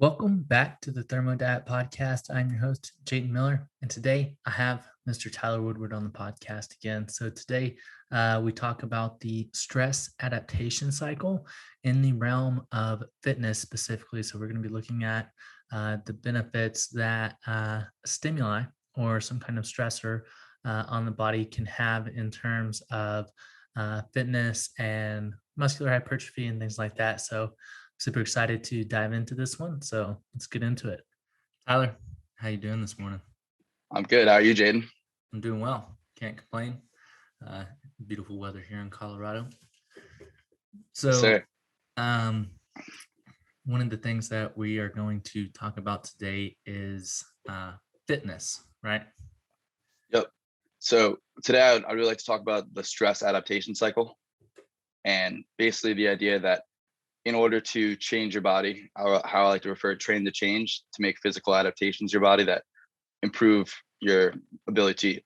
Welcome back to the Thermo podcast. I'm your host, Jayton Miller, and today I have Mr. Tyler Woodward on the podcast again. So today we talk about the stress adaptation cycle in the realm of fitness specifically. So we're going to be looking at the benefits that stimuli or some kind of stressor on the body can have in terms of fitness and muscular hypertrophy and things like that. So super excited to dive into this one. So let's get into it. Tyler, how you doing this morning? I'm good. How are you, Jayden? I'm doing well. Can't complain. Beautiful weather here in Colorado. So, one of the things that we are going to talk about today is fitness, right? Yep. So today I'd really like to talk about the stress adaptation cycle, and basically the idea that in order to change your body, how I like to refer train to change, to make physical adaptations your body that improve your ability to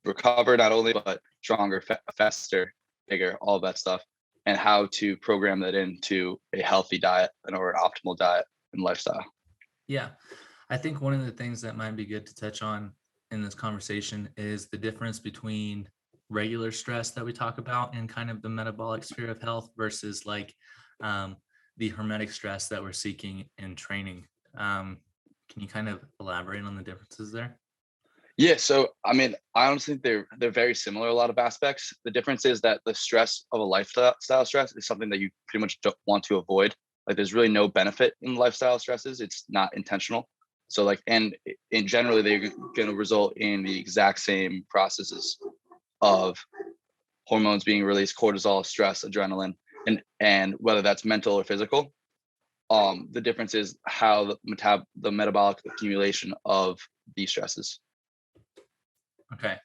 recover not only, but stronger, faster, bigger, all that stuff, and how to program that into a healthy diet or an optimal diet and lifestyle. Yeah. I think one of the things that might be good to touch on in this conversation is the difference between regular stress that we talk about and kind of the metabolic sphere of health versus like the hermetic stress that we're seeking in training. Can you kind of elaborate on the differences there? Yeah, so I mean, I honestly think they're very similar a lot of aspects. The difference is that the stress of a lifestyle stress is something that you pretty much don't want to avoid. Like there's really no benefit in lifestyle stresses. It's not intentional. So like, and in generally, they're going to result in the exact same processes of hormones being released, cortisol, stress, adrenaline, and whether that's mental or physical. The difference is how the metabolic accumulation of these stresses. Okay,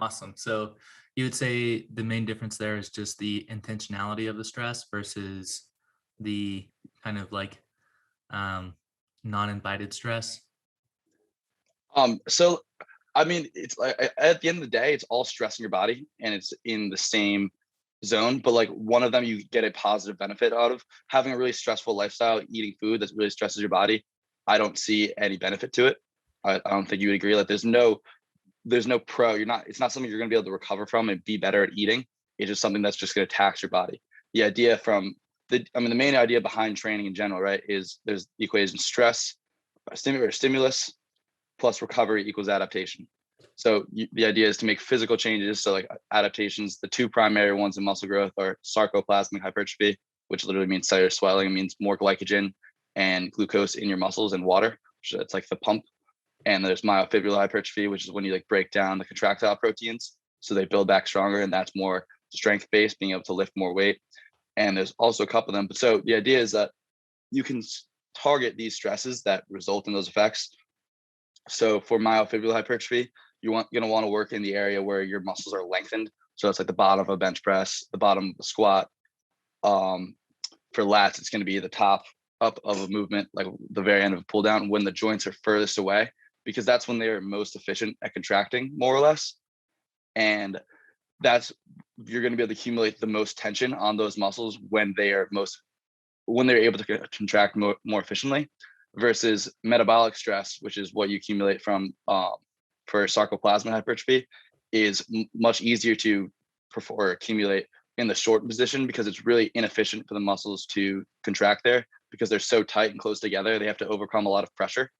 awesome. So you would say the main difference there is just the intentionality of the stress versus the kind of like non-invited stress. So I mean, it's like at the end of the day, it's all stress in your body and it's in the same zone, but like one of them you get a positive benefit out of. Having a really stressful lifestyle, eating food that really stresses your body, I don't see any benefit to it. I don't think you would agree. Like there's no it's not something you're going to be able to recover from and be better at eating. It's just something that's just going to tax your body. The idea the main idea behind training in general, right, is there's the equation stress, stimulus plus recovery equals adaptation. So the idea is to make physical changes. So like adaptations, the two primary ones in muscle growth are sarcoplasmic hypertrophy, which literally means cellular swelling. It means more glycogen and glucose in your muscles and water. So it's like the pump. And there's myofibrillar hypertrophy, which is when you like break down the contractile proteins so they build back stronger, and that's more strength based, being able to lift more weight. And there's also a couple of them. But so the idea is that you can target these stresses that result in those effects. So for myofibrillar hypertrophy, you're going to want to work in the area where your muscles are lengthened. So it's like the bottom of a bench press, the bottom of a squat. For lats, it's going to be the top up of a movement, like the very end of a pull down, when the joints are furthest away, because that's when they're most efficient at contracting, more or less. And you're going to be able to accumulate the most tension on those muscles when they're able to contract more efficiently, versus metabolic stress, which is what you accumulate from for sarcoplasmic hypertrophy, is much easier to perform or accumulate in the short position, because it's really inefficient for the muscles to contract there, because they're so tight and close together. They have to overcome a lot of pressure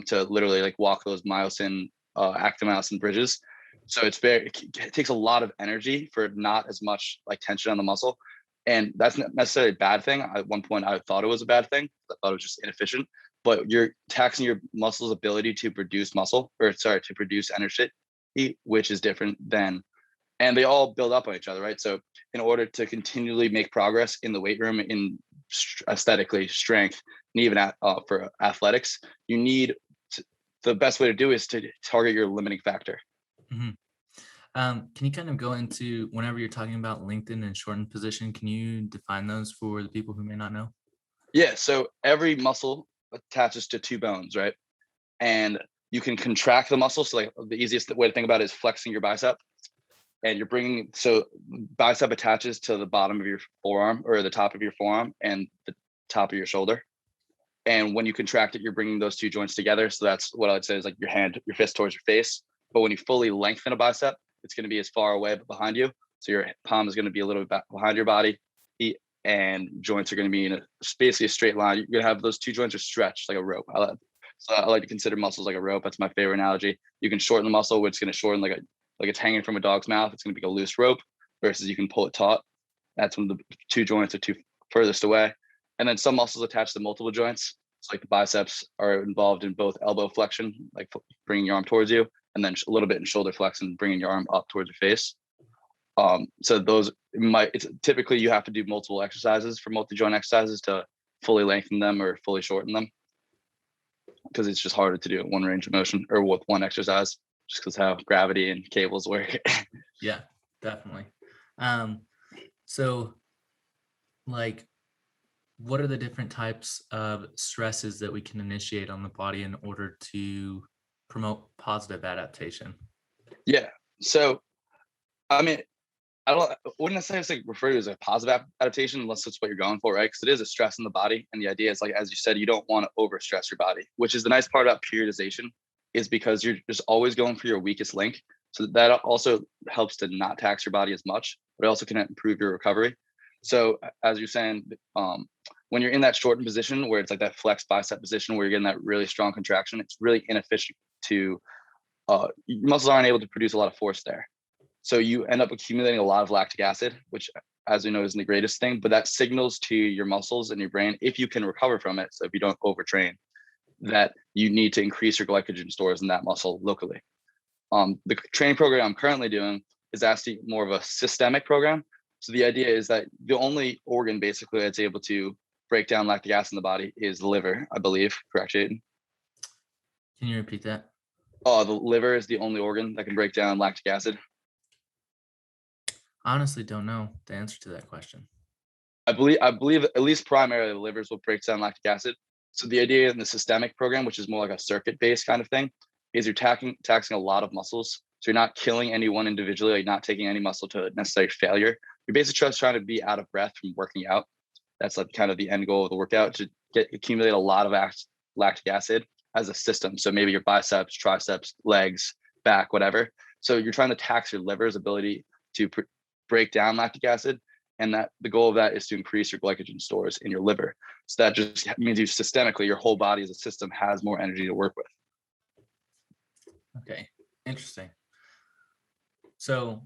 to literally like walk those myosin, active myosin bridges. So it takes a lot of energy for not as much like tension on the muscle. And that's not necessarily a bad thing. At one point, I thought it was a bad thing. I thought it was just inefficient. But you're taxing your muscle's ability to produce to produce energy, which is different than, and they all build up on each other, right? So in order to continually make progress in the weight room, in aesthetically strength, and even for athletics, the best way to do is to target your limiting factor. Mm-hmm. Can you kind of go into, whenever you're talking about lengthened and shortened position, can you define those for the people who may not know? Yeah, so every muscle attaches to two bones, right? And you can contract the muscle. So like the easiest way to think about it is flexing your bicep. And so bicep attaches to the bottom of your forearm, or the top of your forearm and the top of your shoulder. And when you contract it, you're bringing those two joints together. So that's what I would say is like your fist towards your face. But when you fully lengthen a bicep, it's going to be as far away but behind you. So your palm is going to be a little bit behind your body, and joints are going to be in basically a straight line. You're going to have those two joints are stretched like a rope. So I like to consider muscles like a rope. That's my favorite analogy. You can shorten the muscle, which is going to shorten like it's hanging from a dog's mouth. It's going to be a loose rope versus you can pull it taut. That's when the two joints are too furthest away. And then some muscles attach to multiple joints. So like the biceps are involved in both elbow flexion, like bringing your arm towards you, and then a little bit in shoulder flexion, bringing your arm up towards your face. So those it's typically you have to do multiple exercises for multi-joint exercises to fully lengthen them or fully shorten them, because it's just harder to do one range of motion or with one exercise, just because how gravity and cables work. Yeah, definitely. So like, what are the different types of stresses that we can initiate on the body in order to promote positive adaptation? Yeah. So, I mean, I wouldn't necessarily say refer to it as a positive adaptation unless that's what you're going for, right? Because it is a stress in the body. And the idea is, like, as you said, you don't want to overstress your body, which is the nice part about periodization, is because you're just always going for your weakest link. So that also helps to not tax your body as much, but it also can improve your recovery. So as you're saying, when you're in that shortened position where it's like that flex bicep position where you're getting that really strong contraction, it's really inefficient to your muscles aren't able to produce a lot of force there. So you end up accumulating a lot of lactic acid, which, as we know, isn't the greatest thing, but that signals to your muscles and your brain, if you can recover from it, so if you don't overtrain, that you need to increase your glycogen stores in that muscle locally. The training program I'm currently doing is actually more of a systemic program. So the idea is that the only organ basically that's able to break down lactic acid in the body is the liver, I believe. Correct, Jayton? Can you repeat that? Oh, the liver is the only organ that can break down lactic acid. I honestly don't know the answer to that question. I believe at least primarily the livers will break down lactic acid. So the idea in the systemic program, which is more like a circuit-based kind of thing, is you're taxing a lot of muscles. So you're not killing any one individually, like not taking any muscle to necessary failure. You're basically just trying to be out of breath from working out. That's like kind of the end goal of the workout, to accumulate a lot of lactic acid as a system. So maybe your biceps, triceps, legs, back, whatever. So you're trying to tax your liver's ability to break down lactic acid. And that the goal of that is to increase your glycogen stores in your liver. So that just means you systemically, your whole body as a system has more energy to work with. Okay, interesting. So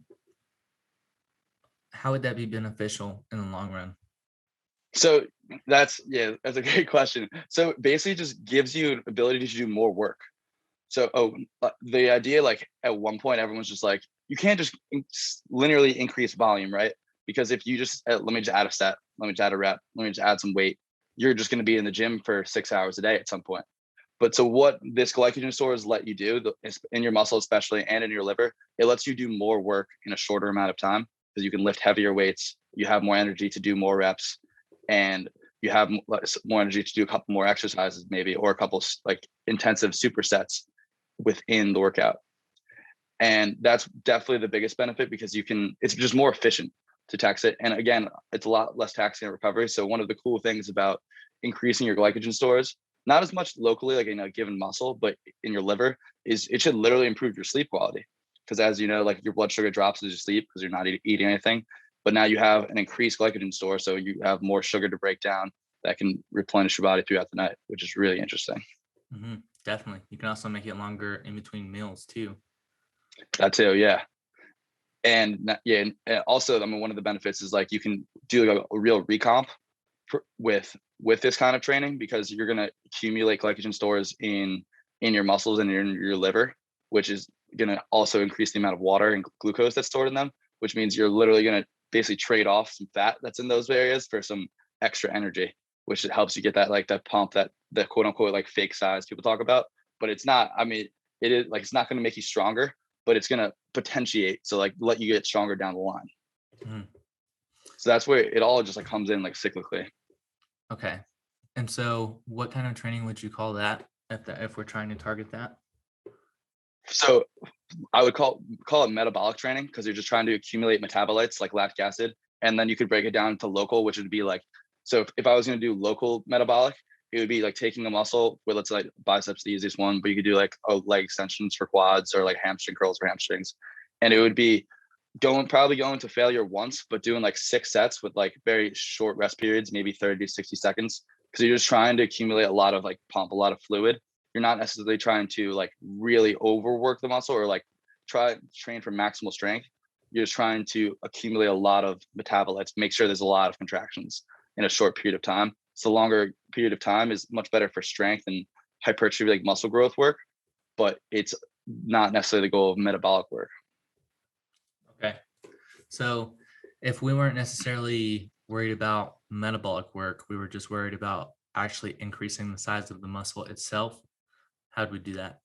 how would that be beneficial in the long run? So that's a great question. So basically it just gives you an ability to do more work. So the idea, like at one point, everyone's just like, you can't just linearly increase volume, right? Because if you just, let me just add a set, let me just add a rep, let me just add some weight, you're just going to be in the gym for 6 hours a day at some point. But so what this glycogen stores let you do in your muscle, especially, and in your liver, it lets you do more work in a shorter amount of time, because you can lift heavier weights, you have more energy to do more reps, and you have more energy to do a couple more exercises maybe, or a couple like intensive supersets within the workout. And that's definitely the biggest benefit, because it's just more efficient to tax it. And again, it's a lot less taxing in recovery. So one of the cool things about increasing your glycogen stores, not as much locally, like in a given muscle, but in your liver, is it should literally improve your sleep quality. Because as you know, like your blood sugar drops as you sleep because you're not eating anything. But now you have an increased glycogen store, so you have more sugar to break down that can replenish your body throughout the night, which is really interesting. Mm-hmm, definitely. You can also make it longer in between meals too. That too, yeah. And also, I mean, one of the benefits is like you can do like a real recomp with this kind of training, because you're going to accumulate glycogen stores in your muscles and in your liver, which is going to also increase the amount of water and glucose that's stored in them, which means you're literally going to basically trade off some fat that's in those areas for some extra energy, which helps you get that, like that pump, that the quote unquote like fake size people talk about. But it's not, I mean, it is like, it's not going to make you stronger, but it's going to potentiate, so like let you get stronger down the line. Mm-hmm. So that's where it all just like comes in like cyclically. Okay. And so what kind of training would you call that if we're trying to target that? So I would call it metabolic training, because you're just trying to accumulate metabolites like lactic acid. And then you could break it down to local, which would be like, so if I was going to do local metabolic, it would be like taking a muscle where, let's like biceps the easiest one, but you could do like leg extensions for quads or like hamstring curls for hamstrings. And it would be probably going to failure once, but doing like 6 sets with like very short rest periods, maybe 30 to 60 seconds. Cause you're just trying to accumulate a lot of like pump, a lot of fluid. You're not necessarily trying to like really overwork the muscle or like train for maximal strength. You're just trying to accumulate a lot of metabolites, make sure there's a lot of contractions in a short period of time. So longer period of time is much better for strength and hypertrophy, like muscle growth work, but it's not necessarily the goal of metabolic work. Okay. So if we weren't necessarily worried about metabolic work, we were just worried about actually increasing the size of the muscle itself, how do we do that?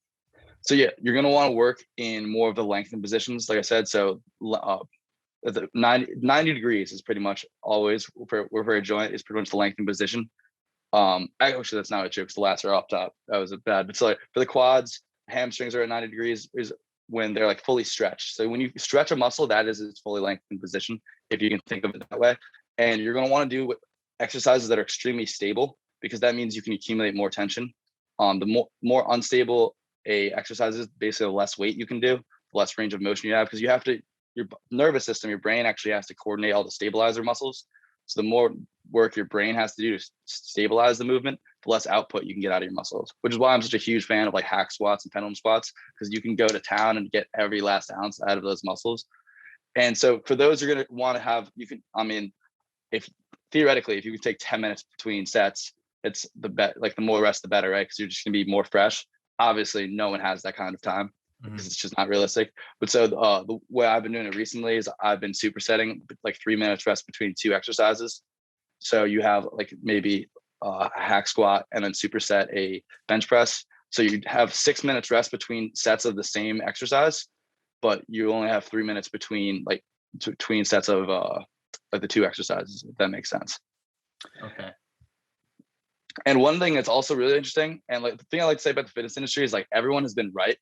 So yeah, you're going to want to work in more of the lengthened positions, like I said. So the 90 degrees is pretty much always for a joint is pretty much the lengthened position. Actually, that's not true because the lats are up top. That was a bad. But so like for the quads, hamstrings are at 90 degrees is when they're like fully stretched. So when you stretch a muscle, that is its fully lengthened position, if you can think of it that way. And you're going to want to do exercises that are extremely stable because that means you can accumulate more tension. The more unstable a exercise is, basically the less weight you can do, the less range of motion you have, because you have to, your nervous system, your brain actually has to coordinate all the stabilizer muscles. So the more work your brain has to do to stabilize the movement, the less output you can get out of your muscles, which is why I'm such a huge fan of like hack squats and pendulum squats, because you can go to town and get every last ounce out of those muscles. And so for those, you're going to want to have, if theoretically, if you can take 10 minutes between sets, it's like the more rest, the better, right? Because you're just going to be more fresh. Obviously, no one has that kind of time because it's just not realistic. But so the way I've been doing it recently is I've been supersetting like 3 minutes rest between 2 exercises. So you have like maybe a hack squat and then superset a bench press. So you have 6 minutes rest between sets of the same exercise, but you only have 3 minutes between sets of like the 2 exercises, if that makes sense. Okay. And one thing that's also really interesting, and like the thing I like to say about the fitness industry is like everyone has been right.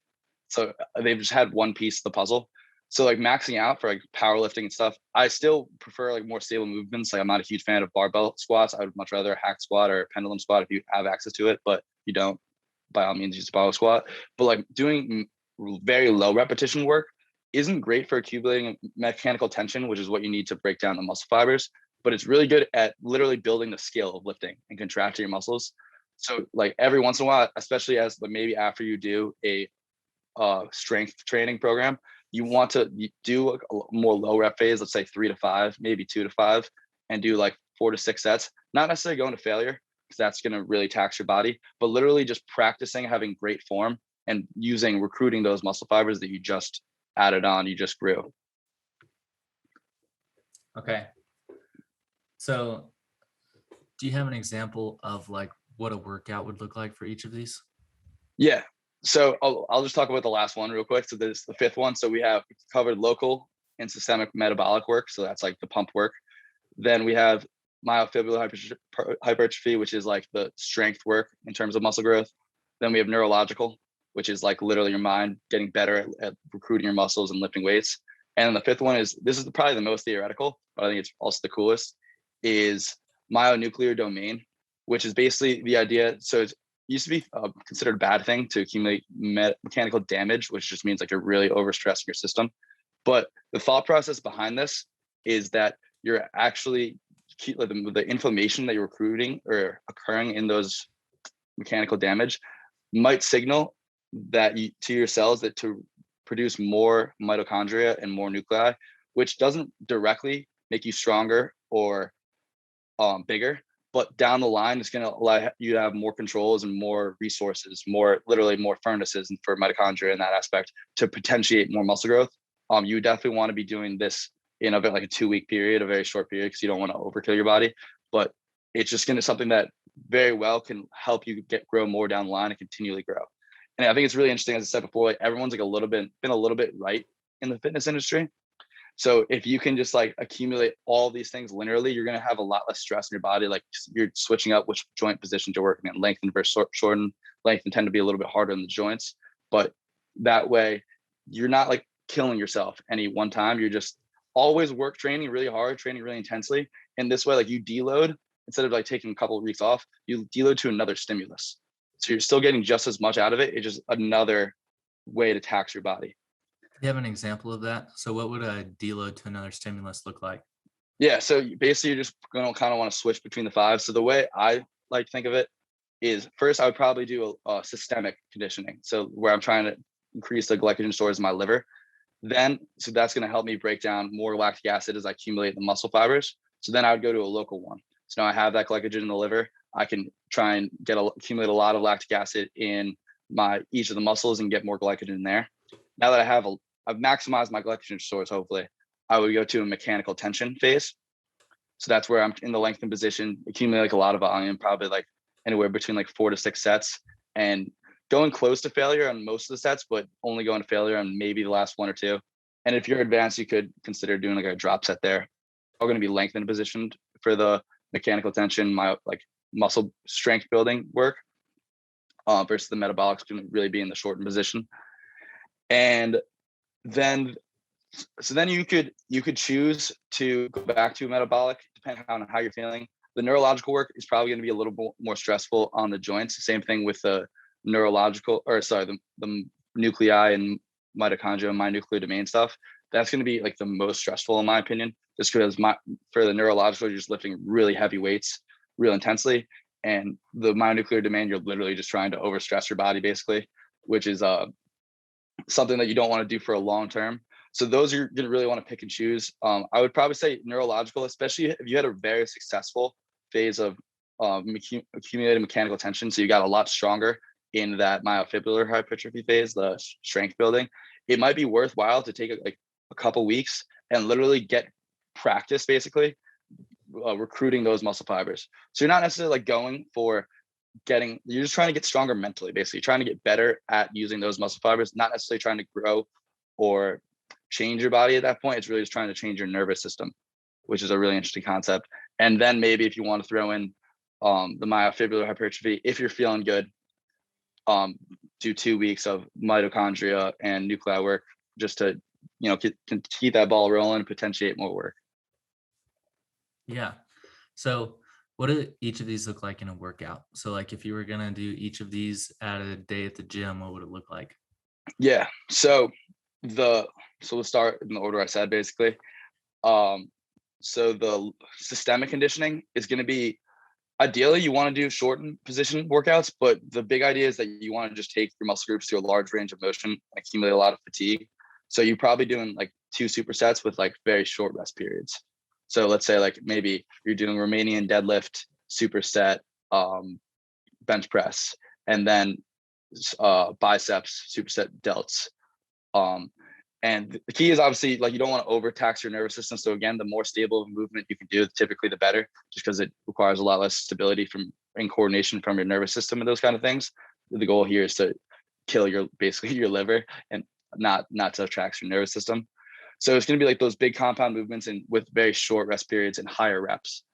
So they've just had one piece of the puzzle. So like maxing out for like powerlifting and stuff, I still prefer like more stable movements. Like I'm not a huge fan of barbell squats. I would much rather a hack squat or a pendulum squat if you have access to it, but if you don't, by all means use a barbell squat. But like doing very low repetition work isn't great for accumulating mechanical tension, which is what you need to break down the muscle fibers. But it's really good at literally building the skill of lifting and contracting your muscles. So like every once in a while, especially as maybe after you do a strength training program, you want to do a more low rep phase, let's say 3 to 5, maybe 2 to 5, and do like 4 to 6 sets, not necessarily going to failure because that's going to really tax your body, but literally just practicing having great form and recruiting those muscle fibers that you just added on, you just grew. Okay. So do you have an example of like what a workout would look like for each of these? Yeah. So I'll just talk about the last one real quick. So there's the 5th one. So we have covered local and systemic metabolic work. So that's like the pump work. Then we have myofibrillar hypertrophy, which is like the strength work in terms of muscle growth. Then we have neurological, which is like literally your mind getting better at recruiting your muscles and lifting weights. And the 5th one this is probably the most theoretical, but I think it's also the coolest, is myonuclear domain, which is basically the idea. So it used to be considered a bad thing to accumulate mechanical damage, which just means like you're really overstressing your system. But the thought process behind this is that you're actually the inflammation that you're recruiting or occurring in those mechanical damage might signal that to your cells that to produce more mitochondria and more nuclei, which doesn't directly make you stronger or bigger, but down the line it's going to allow you to have more controls and more resources, more furnaces and for mitochondria in that aspect to potentiate more muscle growth. You definitely want to be doing this in a bit like a 2-week period, a very short period, because you don't want to overkill your body, but it's just going to something that very well can help you grow more down the line and continually grow. And I think it's really interesting, as I said before, like everyone's like been a little bit right in the fitness industry. So if you can just like accumulate all these things linearly, you're going to have a lot less stress in your body. Like you're switching up which joint positions you're working in, lengthen versus shorten. Lengthen tend to be a little bit harder on the joints, but that way you're not like killing yourself any one time. You're just always training really hard, training really intensely. And this way, like you deload instead of like taking a couple of weeks off, you deload to another stimulus. So you're still getting just as much out of it. It's just another way to tax your body. Do you have an example of that? So what would a deload to another stimulus look like? Yeah. So basically you're just going to kind of want to switch between the five. So the way I like to think of it is, first I would probably do a systemic conditioning. So where I'm trying to increase the glycogen stores in my liver. Then, so that's going to help me break down more lactic acid as I accumulate the muscle fibers. So then I would go to a local one. So now I have that glycogen in the liver. I can try and accumulate a lot of lactic acid in each of the muscles and get more glycogen in there. Now that I've maximized my glycogen stores, hopefully, I would go to a mechanical tension phase. So that's where I'm in the lengthened position, accumulate like a lot of volume, probably like anywhere between like 4 to 6 sets, and going close to failure on most of the sets, but only going to failure on maybe the last 1 or 2. And if you're advanced, you could consider doing like a drop set there. We're going to be lengthened positioned for the mechanical tension, my like muscle strength building work, versus the metabolics going to really be in the shortened position. And then, so then you could choose to go back to a metabolic, depending on how you're feeling. The neurological work is probably going to be a little more stressful on the joints. Same thing with the the nuclei and mitochondria and nuclear domain stuff. That's going to be like the most stressful in my opinion, just because for the neurological, you're just lifting really heavy weights real intensely, and the myonuclear domain, you're literally just trying to overstress your body basically, which is something that you don't want to do for a long term. So those you're going to really want to pick and choose. I would probably say neurological, especially if you had a very successful phase of accumulated mechanical tension. So you got a lot stronger in that myofibrillar hypertrophy phase, the strength building. It might be worthwhile to take a couple weeks and literally get practice, basically recruiting those muscle fibers. So you're not necessarily like going for you're just trying to get stronger mentally, basically trying to get better at using those muscle fibers, not necessarily trying to grow or change your body at that point. It's really just trying to change your nervous system, which is a really interesting concept. And then maybe if you want to throw in the myofibrillar hypertrophy, if you're feeling good, do 2 weeks of mitochondria and nuclei work just to keep that ball rolling and potentiate more work. Yeah. So what do each of these look like in a workout? So like if you were going to do each of these at a day at the gym, what would it look like? Yeah. So we'll start in the order I said, basically. So the systemic conditioning is going to be, ideally you want to do shortened position workouts, but the big idea is that you want to just take your muscle groups to a large range of motion and accumulate a lot of fatigue. So you're probably doing like 2 supersets with like very short rest periods. So let's say like maybe you're doing Romanian deadlift, superset, bench press, and then biceps, superset delts. And the key is obviously like you don't want to overtax your nervous system. So again, the more stable of movement you can do, typically the better, just because it requires a lot less stability in coordination from your nervous system and those kind of things. The goal here is to kill your liver and not to tax your nervous system. So it's going to be like those big compound movements and with very short rest periods and higher reps.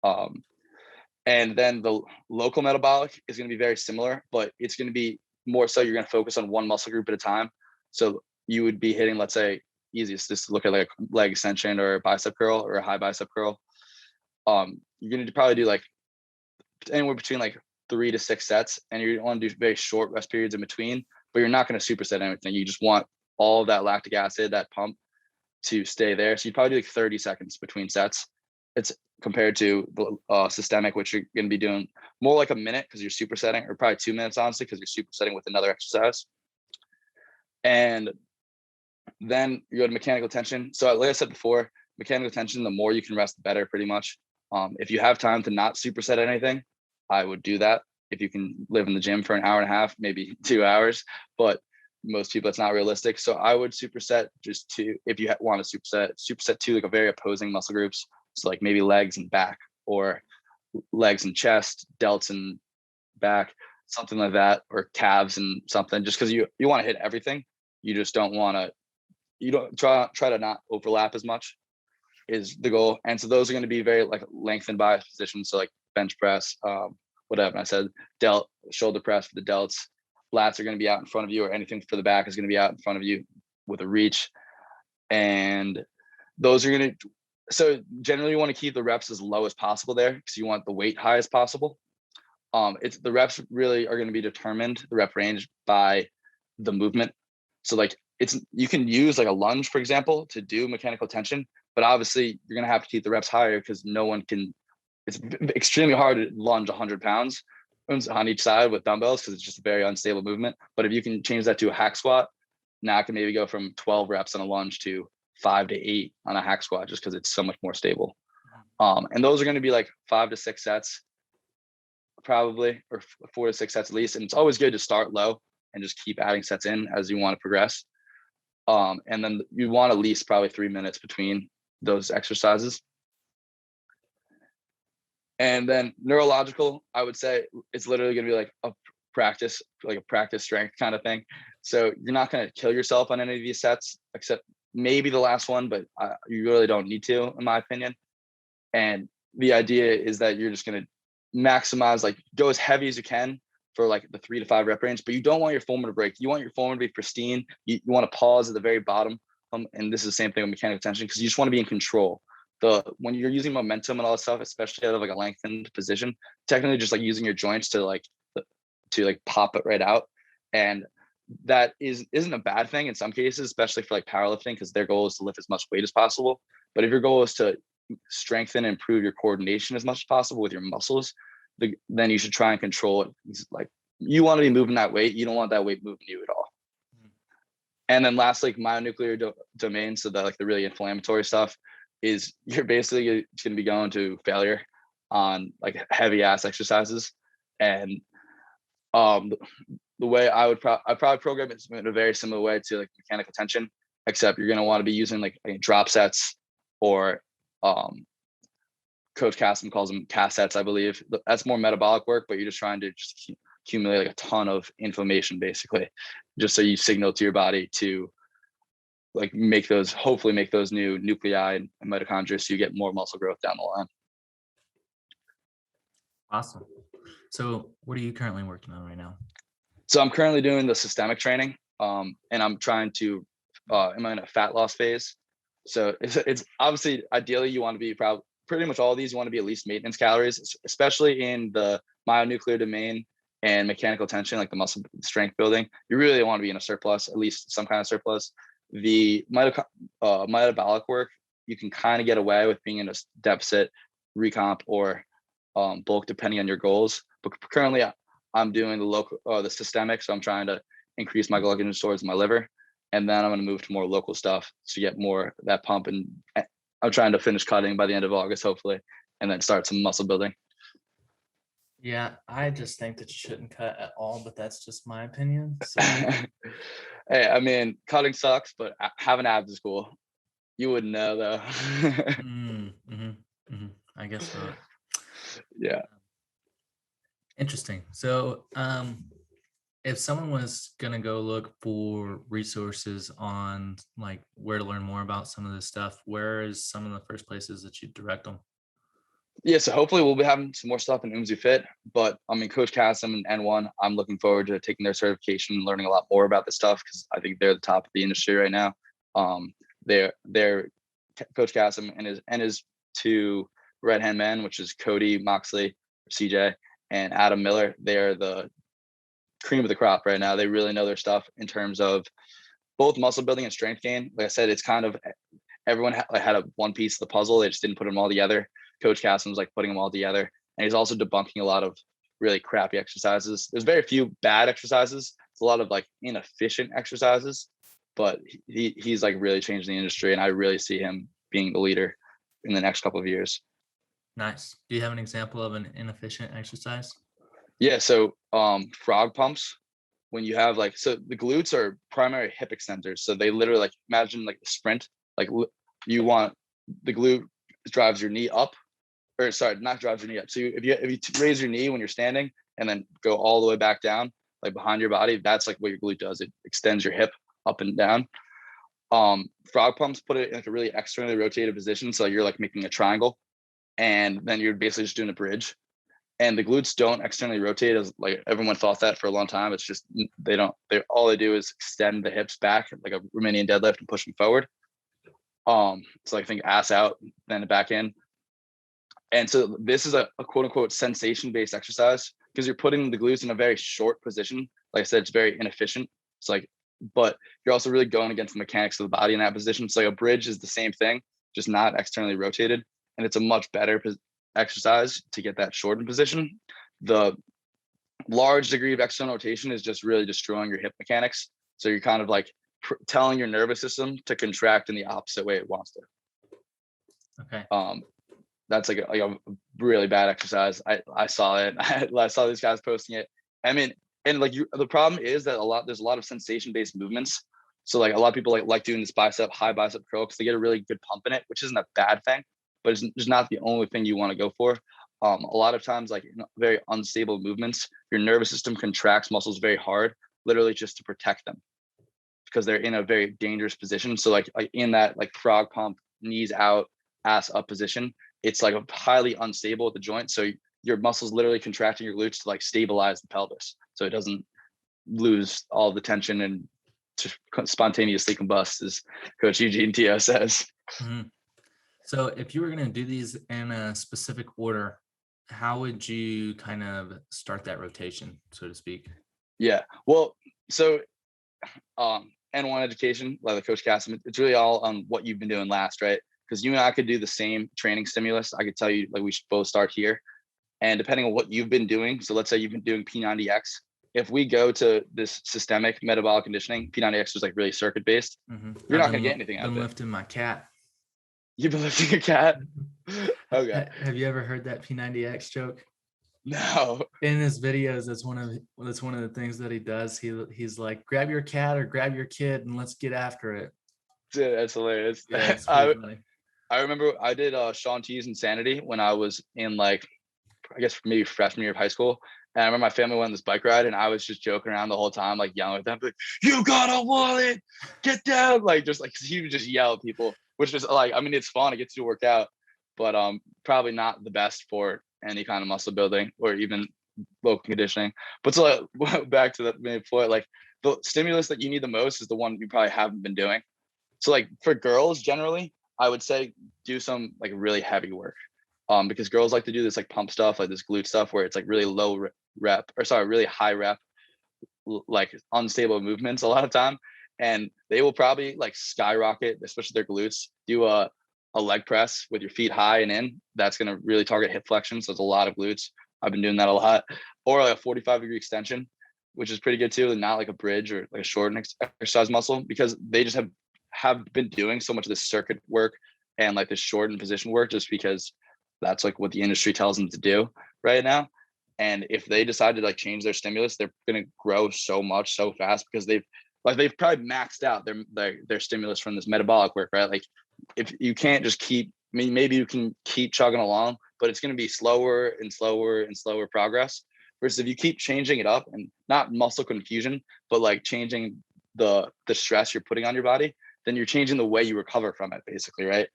And then the local metabolic is going to be very similar, but it's going to be more so you're going to focus on one muscle group at a time. So you would be hitting, let's say, easiest just look at like a leg extension or a bicep curl or a high bicep curl. You're going to probably do like anywhere between like 3 to 6 sets, and you want to do very short rest periods in between, but you're not going to superset anything. You just want all of that lactic acid, that pump, to stay there. So you probably do like 30 seconds between sets. It's compared to the systemic, which you're going to be doing more like a minute because you're supersetting, or probably 2 minutes, honestly, because you're supersetting with another exercise. And then you go to mechanical tension. So like I said before, mechanical tension, the more you can rest, the better, pretty much. If you have time to not superset anything, I would do that. If you can live in the gym for an hour and a half, maybe 2 hours, but most people it's not realistic. So I would superset just to, if you want to superset to like a very opposing muscle groups. So like maybe legs and back, or legs and chest, delts and back, something like that, or calves and something, just because you want to hit everything. You just don't want to, you don't try to not overlap as much is the goal. And so those are going to be very like lengthened by positions. So like bench press, whatever I said, delt, shoulder press for the delts. Lats are going to be out in front of you, or anything for the back is going to be out in front of you with a reach. And those are going to, So generally you want to keep the reps as low as possible there because you want the weight high as possible. It's the reps really are going to be determined, the rep range, by the movement. So like you can use like a lunge, for example, to do mechanical tension, but obviously you're going to have to keep the reps higher because no one can. It's extremely hard to lunge 100 pounds on each side with dumbbells because it's just a very unstable movement. But if you can change that to a hack squat, now I can maybe go from 12 reps on a lunge to 5 to 8 on a hack squat just because it's so much more stable. And those are going to be like 5 to 6 sets probably, or 4 to 6 sets at least. And it's always good to start low and just keep adding sets in as you want to progress. And then you want at least probably 3 minutes between those exercises. And then neurological, I would say it's literally going to be like a practice strength kind of thing. So you're not going to kill yourself on any of these sets, except maybe the last one, but you really don't need to, in my opinion. And the idea is that you're just going to maximize, like go as heavy as you can for like the 3 to 5 rep range, but you don't want your form to break. You want your form to be pristine. You want to pause at the very bottom. And this is the same thing with mechanical tension because you just want to be in control. When you're using momentum and all that stuff, especially out of like a lengthened position, technically just like using your joints to pop it right out. And that isn't a bad thing in some cases, especially for like powerlifting, because their goal is to lift as much weight as possible. But if your goal is to strengthen and improve your coordination as much as possible with your muscles, then you should try and control it. Like you want to be moving that weight. You don't want that weight moving you at all. And then lastly, like myonuclear domain, so that like the really inflammatory stuff, is you're basically going to be going to failure on like heavy ass exercises. And the way I probably program it in a very similar way to like mechanical tension, except you're going to want to be using like drop sets, or Coach Cassim calls them cast sets, I believe. That's more metabolic work, but you're just trying to just accumulate like a ton of inflammation, basically, just so you signal to your body to like hopefully make those new nuclei and mitochondria so you get more muscle growth down the line. Awesome. So what are you currently working on right now? So I'm currently doing the systemic training, and I'm trying to, I'm in a fat loss phase. So it's obviously, ideally you want to be pretty much all of these, you want to be at least maintenance calories, especially in the myonuclear domain and mechanical tension, like the muscle strength building. You really want to be in a surplus, at least some kind of surplus. The metabolic work, you can kind of get away with being in a deficit, recomp, or bulk, depending on your goals. But currently I'm doing the systemic. So I'm trying to increase my glycogen stores in my liver. And then I'm going to move to more local stuff to get more that pump. And I'm trying to finish cutting by the end of August, hopefully, and then start some muscle building. Yeah, I just think that you shouldn't cut at all, but that's just my opinion. So. Hey, I mean, cutting sucks, but having abs is cool. You wouldn't know though. I guess not. Yeah. Interesting. So, if someone was gonna go look for resources on like where to learn more about some of this stuff, where is some of the first places that you direct them? Yeah, so hopefully we'll be having some more stuff in Oomsy Fit, but I mean, Coach Cassim and N1, I'm looking forward to taking their certification and learning a lot more about this stuff because I think they're the top of the industry right now. They're Coach Cassim and his two right hand men, which is Cody Moxley, CJ, and Adam Miller. They're the cream of the crop right now. They really know their stuff in terms of both muscle building and strength gain. Like I said, it's kind of everyone had a one piece of the puzzle. They just didn't put them all together. Coach Cassim's like putting them all together, and he's also debunking a lot of really crappy exercises. There's very few bad exercises. It's a lot of like inefficient exercises, but he's like really changing the industry, and I really see him being the leader in the next couple of years. Nice. Do you have an example of an inefficient exercise? Yeah, so frog pumps. When you have so the glutes are primary hip extenders, so they literally like imagine like a sprint. Like you want the glute drives your knee up, or sorry, not drives your knee up. So if you raise your knee when you're standing and then go all the way back down, like behind your body, that's like what your glute does. It extends your hip up and down. Frog pumps put it in like a really externally rotated position, so you're like making a triangle, and then you're basically just doing a bridge. And the glutes don't externally rotate, as like everyone thought that for a long time. It's just all they do is extend the hips back like a Romanian deadlift and push them forward. So like think ass out, then back in. And so this is a quote unquote sensation based exercise because you're putting the glutes in a very short position. Like I said, it's very inefficient. It's like, but you're also really going against the mechanics of the body in that position. So like a bridge is the same thing, just not externally rotated. And it's a much better exercise to get that shortened position. The large degree of external rotation is just really destroying your hip mechanics. So you're kind of like telling your nervous system to contract in the opposite way it wants to. Okay. That's like a really bad exercise. I saw it. I saw these guys posting it. I mean, and like the problem is that there's a lot of sensation based movements. So like a lot of people like doing this high bicep curl because they get a really good pump in it, which isn't a bad thing, but it's just not the only thing you want to go for. A lot of times, like in very unstable movements, your nervous system contracts muscles very hard, literally just to protect them because they're in a very dangerous position. So like in that like frog pump, knees out, ass up position, it's like a highly unstable at the joint. So your muscles literally contracting your glutes to like stabilize the pelvis so it doesn't lose all the tension and just spontaneously combust, as Coach Eugene Tio says. Mm-hmm. So if you were going to do these in a specific order, how would you kind of start that rotation, so to speak? Yeah, well, so N1 education, like the Coach Cassim, it's really all on what you've been doing last, right? Because you and I could do the same training stimulus. I could tell you like we should both start here. And depending on what you've been doing, so let's say you've been doing P90X. If we go to this systemic metabolic conditioning, P90X is like really circuit based. Mm-hmm. You're not going to get anything out of it. I've been lifting my cat. You've been lifting your cat? Okay. Have you ever heard that P90X joke? No. In his videos, that's one of the things that he does. He's like, grab your cat or grab your kid and let's get after it. Dude, that's hilarious. Yeah, it's pretty funny. I remember I did Sean T's Insanity when I was in like, I guess maybe freshman year of high school. And I remember my family went on this bike ride and I was just joking around the whole time, like yelling at them, like, you gotta want it, get down. Like, just like, he would just yell at people, which is like, I mean, it's fun, it gets you to work out, but probably not the best for any kind of muscle building or even local conditioning. But so like, back to the main point, like the stimulus that you need the most is the one you probably haven't been doing. So like for girls, generally, I would say do some like really heavy work. Because girls like to do this like pump stuff, like this glute stuff where it's like really really high rep, like unstable movements a lot of time. And they will probably like skyrocket, especially their glutes, do a leg press with your feet high and in. That's going to really target hip flexion. So it's a lot of glutes. I've been doing that a lot. Or like a 45-degree extension, which is pretty good too. And not like a bridge or like a short exercise muscle, because they just have been doing so much of this circuit work and like this shortened position work just because that's like what the industry tells them to do right now. And if they decide to like change their stimulus, they're going to grow so much so fast because they've probably maxed out their stimulus from this metabolic work, right? Like if you can't just keep, I mean, maybe you can keep chugging along, but it's going to be slower and slower and slower progress. Versus if you keep changing it up and not muscle confusion, but like changing the stress you're putting on your body, then you're changing the way you recover from it basically, right?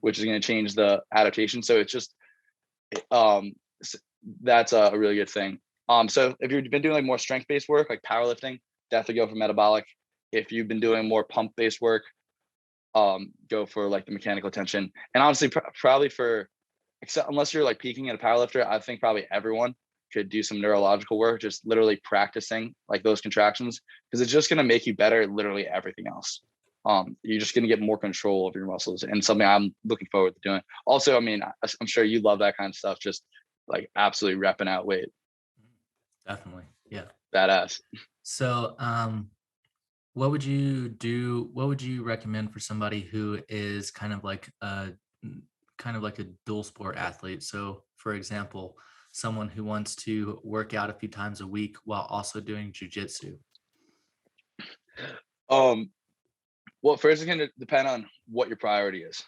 Which is going to change the adaptation. So it's just, that's a really good thing. So if you've been doing like more strength-based work, like powerlifting, definitely go for metabolic. If you've been doing more pump-based work, go for like the mechanical tension. And honestly, probably except unless you're like peaking at a powerlifter, I think probably everyone could do some neurological work, just literally practicing like those contractions, because it's just going to make you better at literally everything else. You're just going to get more control of your muscles, and something I'm looking forward to doing. Also, I mean, I'm sure you love that kind of stuff, just like absolutely repping out weight. Definitely. Yeah. Badass. So, what would you do? What would you recommend for somebody who is kind of like a dual sport athlete? So, for example, someone who wants to work out a few times a week while also doing jujitsu. Well, first it's going to depend on what your priority is.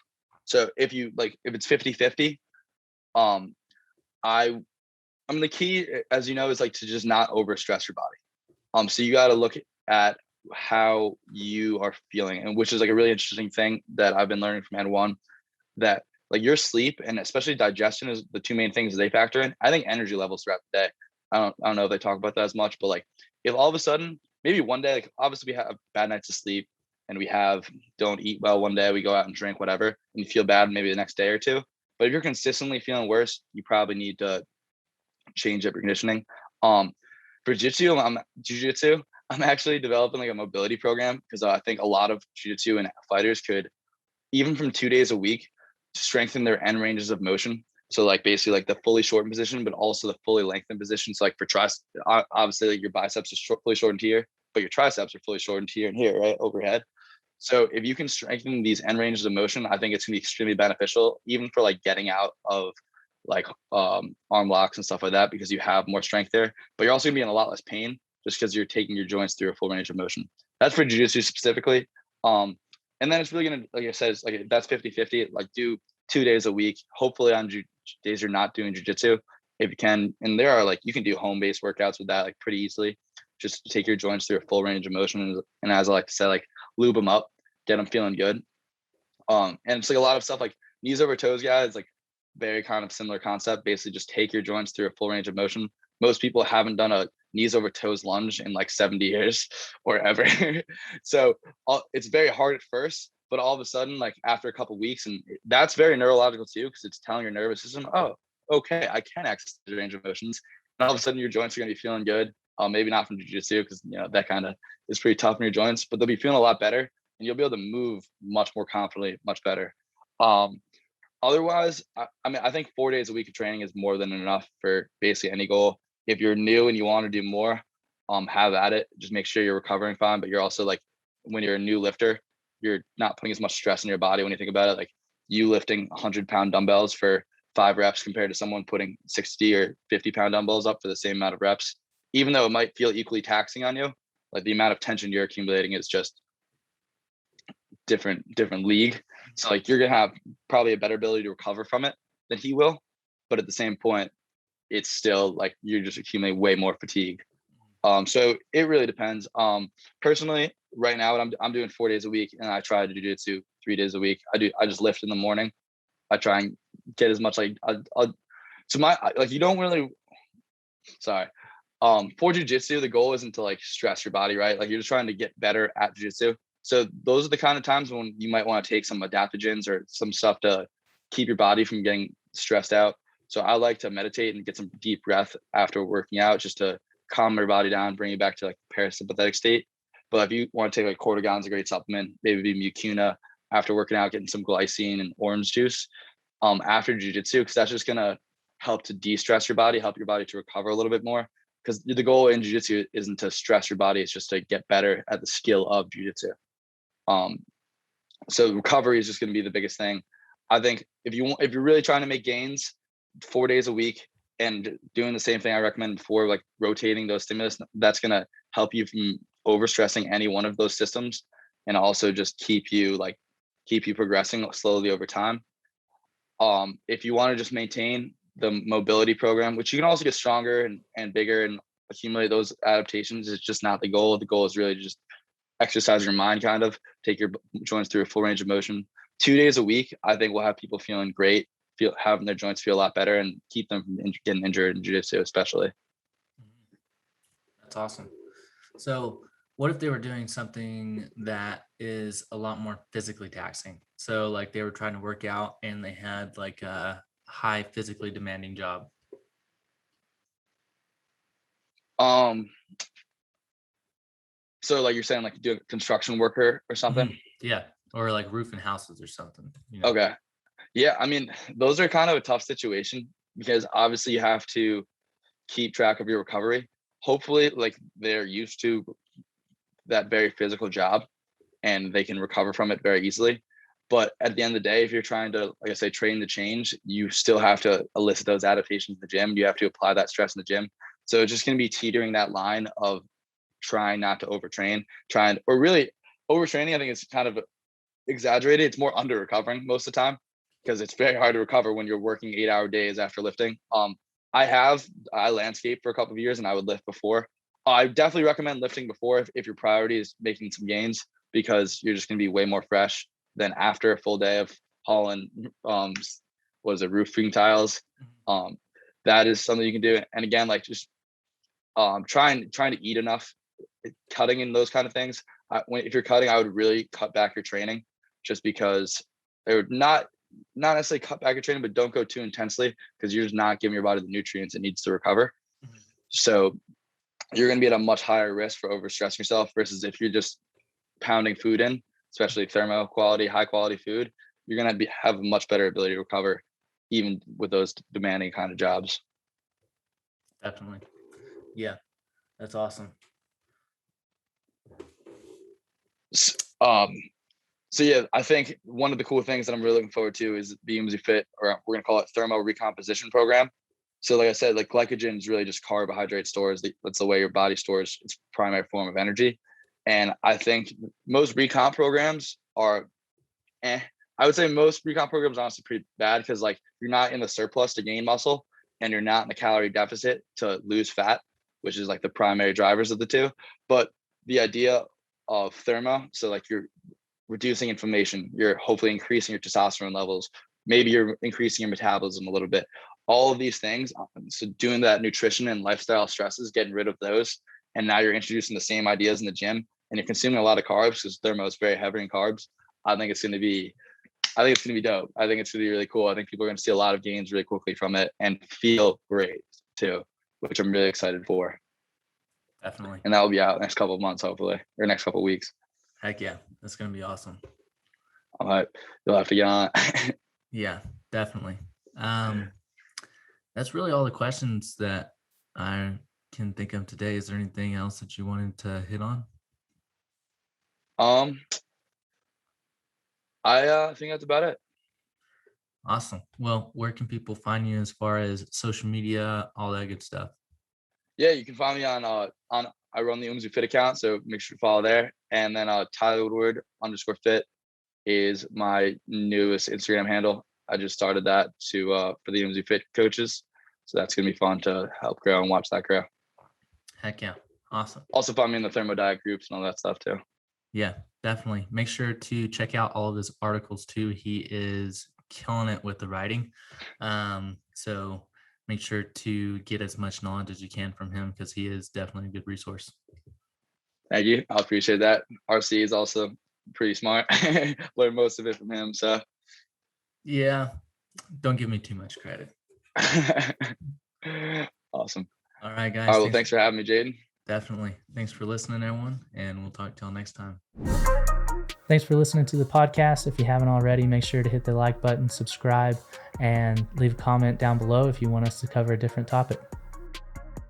So if it's 50-50, I mean, the key, as you know, is like to just not overstress your body. So you got to look at how you are feeling, and which is like a really interesting thing that I've been learning from N1, that like your sleep and especially digestion is the two main things they factor in. I think energy levels throughout the day. I don't know if they talk about that as much, but like if all of a sudden, maybe one day, like obviously we have bad nights of sleep and we don't eat well one day, we go out and drink whatever, and you feel bad maybe the next day or two. But if you're consistently feeling worse, you probably need to change up your conditioning. For jiu-jitsu, I'm actually developing like a mobility program, because I think a lot of jiu-jitsu and fighters could, even from 2 days a week, strengthen their end ranges of motion. So like basically like the fully shortened position, but also the fully lengthened position. So like for triceps, obviously like your biceps are fully shortened here, but your triceps are fully shortened here and here, right, overhead. So if you can strengthen these end ranges of motion, I think it's gonna be extremely beneficial, even for like getting out of like arm locks and stuff like that, because you have more strength there. But you're also gonna be in a lot less pain, just because you're taking your joints through a full range of motion. That's for jiu-jitsu specifically. And then it's really gonna, like I said, it's like that's 50-50. Like do 2 days a week, hopefully on days you're not doing jiu-jitsu, if you can. And there are like, you can do home-based workouts with that like pretty easily. Just take your joints through a full range of motion, and as I like to say, like lube them up, get them feeling good. And it's like a lot of stuff like knees over toes, guys, like very kind of similar concept. Basically just take your joints through a full range of motion. Most people haven't done a knees over toes lunge in like 70 years or ever. So it's very hard at first, but all of a sudden, like after a couple of weeks, and that's very neurological too, because it's telling your nervous system, oh, okay, I can access the range of motions. And all of a sudden your joints are gonna be feeling good. Maybe not from jiu-jitsu, because that kind of is pretty tough on your joints, but they'll be feeling a lot better, and you'll be able to move much more confidently, much better. Otherwise, I mean, I think 4 days a week of training is more than enough for basically any goal. If you're new and you want to do more, have at it. Just make sure you're recovering fine, but you're also like, when you're a new lifter, you're not putting as much stress on your body when you think about it. Like you lifting 100-pound dumbbells for 5 reps compared to someone putting 60 or 50-pound dumbbells up for the same amount of reps, even though it might feel equally taxing on you, like the amount of tension you're accumulating is just different league. So like you're gonna have probably a better ability to recover from it than he will, but at the same point, it's still like you're just accumulating way more fatigue. So it really depends. Personally, right now, I'm doing 4 days a week, and I try to do jiu-jitsu 3 days a week. I just lift in the morning. I try and get as much like so my like you don't really sorry. For jiu-jitsu, the goal isn't to like stress your body, right? Like you're just trying to get better at jiu-jitsu. So those are the kind of times when you might want to take some adaptogens or some stuff to keep your body from getting stressed out. So I like to meditate and get some deep breath after working out, just to calm your body down, bring you back to like parasympathetic state. But if you want to take like corticon's a great supplement, maybe mucuna after working out, getting some glycine and orange juice after jiu-jitsu, because that's just gonna help to de-stress your body, help your body to recover a little bit more. Because the goal in jiu-jitsu isn't to stress your body, it's just to get better at the skill of jiu-jitsu. So recovery is just going to be the biggest thing. I think if you're really trying to make gains 4 days a week and doing the same thing I recommended before, like rotating those stimulus, that's going to help you from overstressing any one of those systems, and also just keep you progressing slowly over time. If you want to just maintain the mobility program, which you can also get stronger and bigger and accumulate those adaptations, it's just not the goal. The goal is really just exercise your mind, kind of take your joints through a full range of motion. 2 days a week, I think will have people feeling great, having their joints feel a lot better, and keep them from getting injured in jiu-jitsu especially. That's awesome. So what if they were doing something that is a lot more physically taxing? So like they were trying to work out and they had like a high physically demanding job. So like you're saying, like do a construction worker or something? Yeah. Or like roofing houses or something. Okay. Yeah. I mean, those are kind of a tough situation, because obviously you have to keep track of your recovery. Hopefully like they're used to that very physical job and they can recover from it very easily. But at the end of the day, if you're trying to, like I say, train the change, you still have to elicit those adaptations in the gym. You have to apply that stress in the gym. So it's just going to be teetering that line of trying not to overtrain, or really overtraining. I think it's kind of exaggerated. It's more under recovering most of the time, because it's very hard to recover when you're working 8-hour days after lifting. I landscaped for a couple of years and I would lift before. I definitely recommend lifting before if your priority is making some gains, because you're just going to be way more fresh than after a full day of hauling roofing tiles. That is something you can do. And again, like just trying to eat enough, cutting in those kind of things. if you're cutting, I would really cut back your training, just because they would not necessarily cut back your training, but don't go too intensely, because you're just not giving your body the nutrients it needs to recover. So you're going to be at a much higher risk for overstressing yourself, versus if you're just pounding food in, especially thermo quality, high quality food, you're going to have a much better ability to recover, even with those demanding kind of jobs. Definitely. Yeah, that's awesome. So yeah, I think one of the cool things that I'm really looking forward to is the UMZ Fit, or we're going to call it Thermo Recomposition Program. So like I said, like glycogen is really just carbohydrate stores. That's the way your body stores its primary form of energy. And I think most recomp programs are, I would say most recomp programs are honestly pretty bad, because like you're not in the surplus to gain muscle, and you're not in the calorie deficit to lose fat, which is like the primary drivers of the two. But the idea of thermo, so like you're reducing inflammation, you're hopefully increasing your testosterone levels, maybe you're increasing your metabolism a little bit, all of these things. So doing that nutrition and lifestyle stresses, getting rid of those, and now you're introducing the same ideas in the gym, and you're consuming a lot of carbs, because thermo is very heavy in carbs. I think it's going to be dope. I think it's going to be really cool. I think people are going to see a lot of gains really quickly from it and feel great too, which I'm really excited for. Definitely. And that will be out next couple of months, hopefully, or next couple of weeks. Heck yeah, that's going to be awesome. All right, you'll have to get on it. Yeah, definitely. That's really all the questions that I can think of today. Is there anything else that you wanted to hit on? I think that's about it. Awesome. Well, where can people find you as far as social media, all that good stuff? Yeah, you can find me on I run the UMZ Fit account, so make sure to follow there. And then Tyler Woodward _fit is my newest Instagram handle. I just started that for the UMZ Fit coaches. So that's gonna be fun to help grow and watch that grow. Heck yeah. Awesome. Also find me in the thermodiet groups and all that stuff too. Yeah, definitely. Make sure to check out all of his articles too. He is killing it with the writing. So make sure to get as much knowledge as you can from him, because he is definitely a good resource. Thank you. I appreciate that. RC is also pretty smart. Learned most of it from him. So yeah, don't give me too much credit. Awesome. All right, guys. All right, well, thanks for having me, Jayton. Definitely. Thanks for listening, everyone, and we'll talk to y'all next time. Thanks for listening to the podcast. If you haven't already, make sure to hit the like button, subscribe, and leave a comment down below if you want us to cover a different topic.